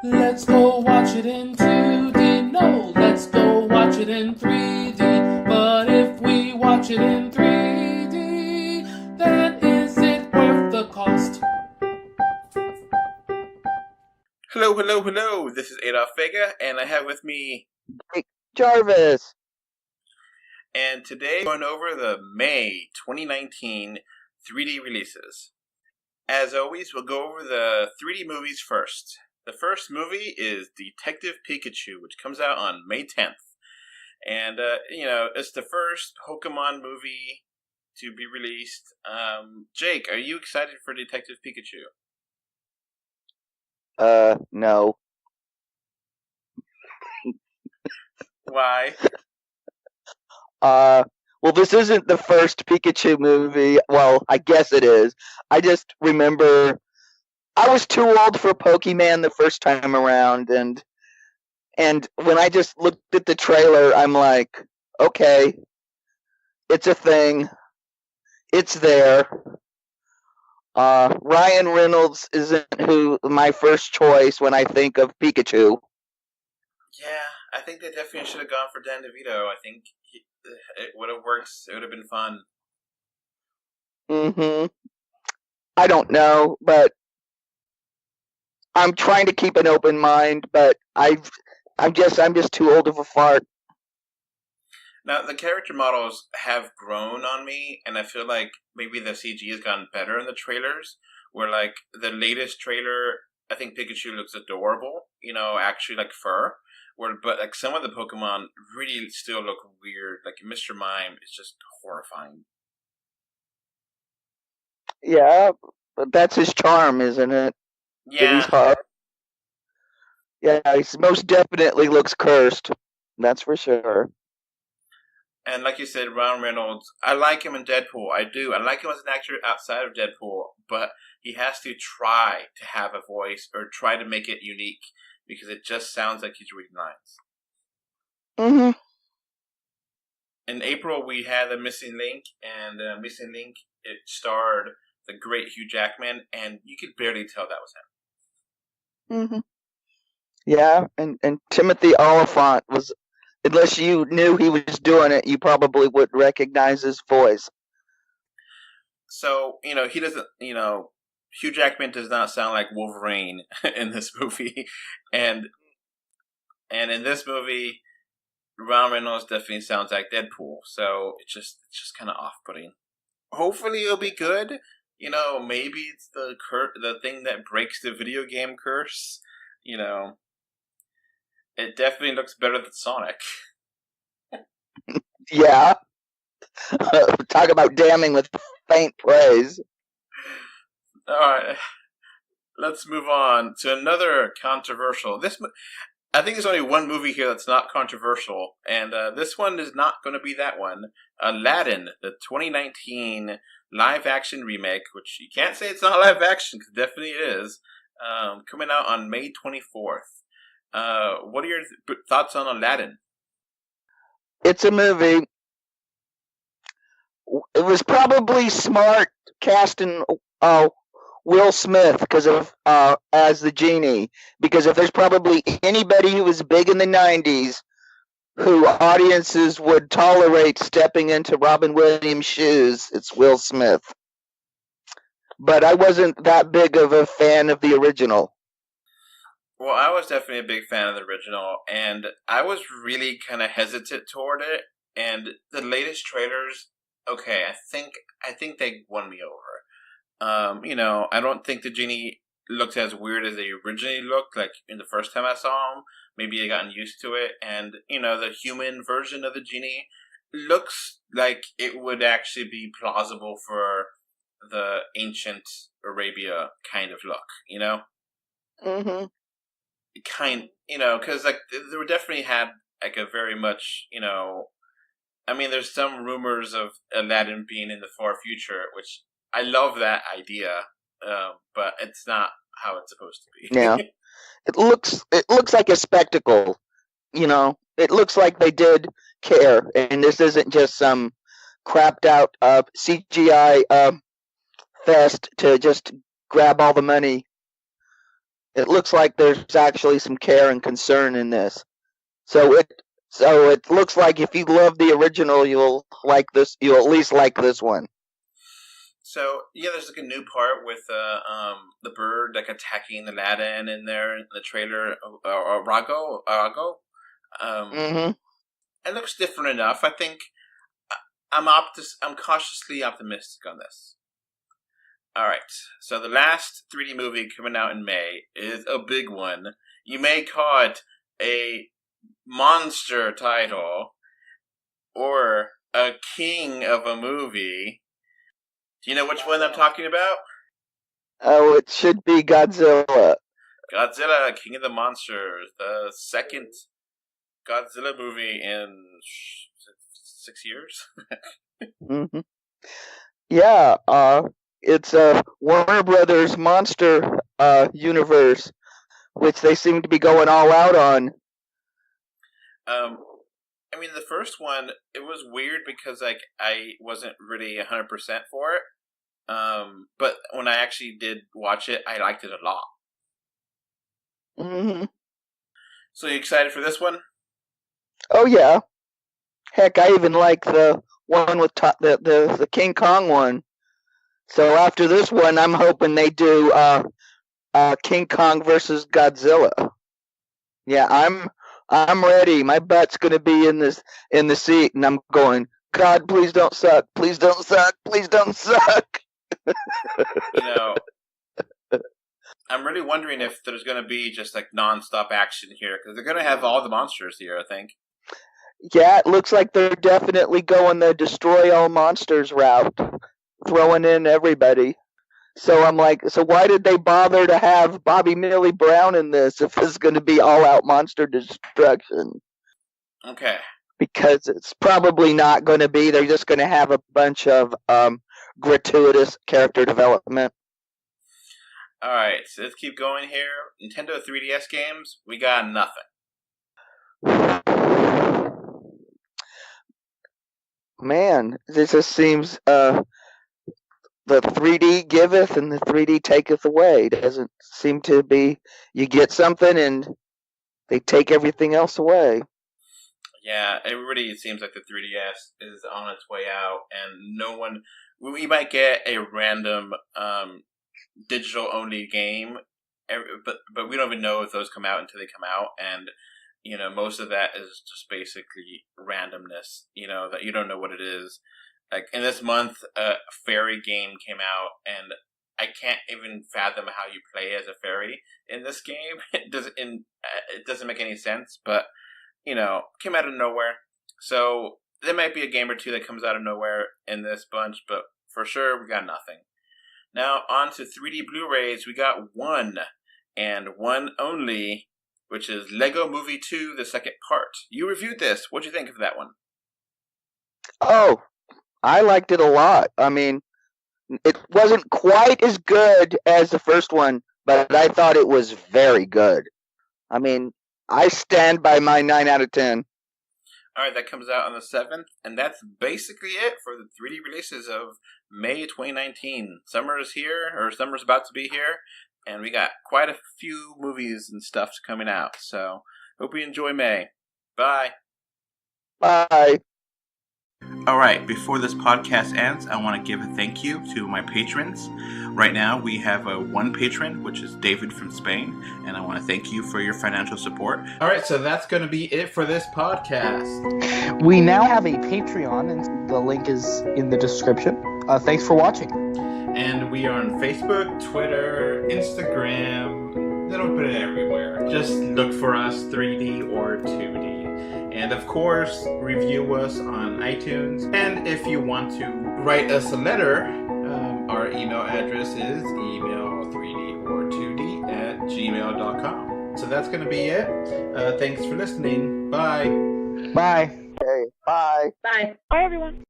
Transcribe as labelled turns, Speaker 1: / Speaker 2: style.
Speaker 1: Let's go watch it in 2D. No, let's go watch it in 3D. But if we watch it in 3D, then is it worth the cost?
Speaker 2: Hello, hello, hello. This is Adolf Vega, and I have with me
Speaker 3: Jarvis.
Speaker 2: And today we're going over the May 2019 3D releases. As always, we'll go over the 3D movies first. The first movie is Detective Pikachu, which comes out on May 10th. And, it's the first Pokemon movie to be released. Jake, are you excited for Detective Pikachu?
Speaker 3: No.
Speaker 2: Why?
Speaker 3: Well, this isn't the first Pikachu movie. Well, I guess it is. I just remember I was too old for Pokemon the first time around, and when I just looked at the trailer, I'm like, okay, it's a thing. It's there. Ryan Reynolds isn't my first choice when I think of Pikachu.
Speaker 2: Yeah, I think they definitely should have gone for Dan DeVito. I think it would have worked. It would have been fun.
Speaker 3: I don't know, but I'm trying to keep an open mind, but I'm just too old of a fart.
Speaker 2: Now, the character models have grown on me, and I feel like maybe the CG has gotten better in the trailers, where, like, the latest trailer, I think Pikachu looks adorable, actually like fur, but, like, some of the Pokemon really still look weird, like Mr. Mime is just horrifying.
Speaker 3: Yeah, but that's his charm, isn't it?
Speaker 2: Yeah.
Speaker 3: He's hard. Yeah, he most definitely looks cursed. That's for sure.
Speaker 2: And like you said, Ryan Reynolds, I like him in Deadpool. I do. I like him as an actor outside of Deadpool, but he has to try to have a voice or try to make it unique because it just sounds like he's reading lines. In April, we had The Missing Link, and Missing Link, it starred the great Hugh Jackman, and you could barely tell that was him.
Speaker 3: Yeah, and Timothy Oliphant was, unless you knew he was doing it, you probably wouldn't recognize his voice.
Speaker 2: So, he doesn't, Hugh Jackman does not sound like Wolverine in this movie. And in this movie, Ryan Reynolds definitely sounds like Deadpool. So it's just kind of off-putting. Hopefully it'll be good. Maybe it's the thing that breaks the video game curse. It definitely looks better than Sonic.
Speaker 3: Yeah. Talk about damning with faint praise.
Speaker 2: Alright. Let's move on to another controversial. I think there's only one movie here that's not controversial, and this one is not going to be that one. Aladdin, the 2019 live-action remake, which you can't say it's not live-action, because it definitely is, coming out on May 24th. What are your thoughts on Aladdin?
Speaker 3: It's a movie. It was probably smart casting Will Smith because of as the genie. Because if there's probably anybody who was big in the 90s who audiences would tolerate stepping into Robin Williams' shoes, it's Will Smith. But I wasn't that big of a fan of the original.
Speaker 2: Well, I was definitely a big fan of the original, and I was really kind of hesitant toward it. And the latest trailers, okay, I think they won me over. I don't think the genie looks as weird as they originally looked, like in the first time I saw him. Maybe I gotten used to it, and the human version of the genie looks like it would actually be plausible for the ancient Arabia kind of look, because like they definitely had like a very much, there's some rumors of Aladdin being in the far future, which I love that idea, but it's not how it's supposed to be.
Speaker 3: Yeah, it looks like a spectacle. It looks like they did care, and this isn't just some crapped out CGI fest to just grab all the money. It looks like there's actually some care and concern in this. So it looks like if you love the original, you'll like this. You'll at least like this one.
Speaker 2: So yeah, there's like a new part with the bird like attacking Aladdin in there in the trailer. Arago.
Speaker 3: Mm-hmm.
Speaker 2: It looks different enough. I think I'm cautiously optimistic on this. All right. So the last 3D movie coming out in May is a big one. You may call it a monster title or a king of a movie. Do you know which one I'm talking about?
Speaker 3: Oh, it should be Godzilla.
Speaker 2: Godzilla, King of the Monsters, the second Godzilla movie in 6 years.
Speaker 3: Mm-hmm. Yeah, it's a Warner Brothers monster universe, which they seem to be going all out on.
Speaker 2: I mean, the first one, it was weird because like I wasn't really 100% for it. But when I actually did watch it, I liked it a lot.
Speaker 3: Mm-hmm.
Speaker 2: So you excited for this one?
Speaker 3: Oh yeah. Heck, I even like the one with the King Kong one. So after this one, I'm hoping they do King Kong versus Godzilla. Yeah, I'm ready. My butt's gonna be in the seat, and I'm going, God, please don't suck. Please don't suck. Please don't suck.
Speaker 2: You know, I'm really wondering if there's going to be just like non-stop action here because they're going to have all the monsters here, I think.
Speaker 3: Yeah, it looks like they're definitely going the destroy all monsters route, throwing in everybody. So I'm like, so why did they bother to have Bobby Millie Brown in this if it's going to be all-out monster destruction?
Speaker 2: Okay.
Speaker 3: Because it's probably not going to be. They're just going to have a bunch of gratuitous character development.
Speaker 2: All right, so let's keep going here. Nintendo 3DS games, we got nothing.
Speaker 3: Man, this just seems the 3D giveth and the 3D taketh away. It doesn't seem to be. You get something and they take everything else away.
Speaker 2: Yeah, it really seems like the 3DS is on its way out, and no one. We might get a random digital only game, but we don't even know if those come out until they come out, and you know most of that is just basically randomness. You know that you don't know what it is. Like in this month, a fairy game came out, and I can't even fathom how you play as a fairy in this game. It doesn't make any sense, but you know, came out of nowhere. So there might be a game or two that comes out of nowhere in this bunch, but for sure we got nothing. Now on to 3D Blu-rays. We got one, and one only, which is Lego Movie 2: The Second Part. You reviewed this. What'd you think of that one?
Speaker 3: Oh, I liked it a lot. I mean, it wasn't quite as good as the first one, but I thought it was very good. I mean, I stand by my 9 out of 10.
Speaker 2: All right, that comes out on the 7th, and that's basically it for the 3D releases of May 2019. Summer is here, or summer's about to be here, and we got quite a few movies and stuff coming out. So, hope you enjoy May. Bye.
Speaker 3: Bye.
Speaker 2: All right, before this podcast ends, I want to give a thank you to my patrons. Right now, we have one patron, which is David from Spain, and I want to thank you for your financial support. All right, so that's going to be it for this podcast.
Speaker 4: We now have a Patreon, and the link is in the description. Thanks for watching.
Speaker 2: And we are on Facebook, Twitter, Instagram. They don't put it everywhere. Just look for us, 3D or 2D. And of course, review us on iTunes. And if you want to write us a letter, our email address is email3dortwo2d@gmail.com. So that's going to be it. Thanks for listening. Bye.
Speaker 4: Bye.
Speaker 3: Okay, bye.
Speaker 5: Bye. Bye, everyone.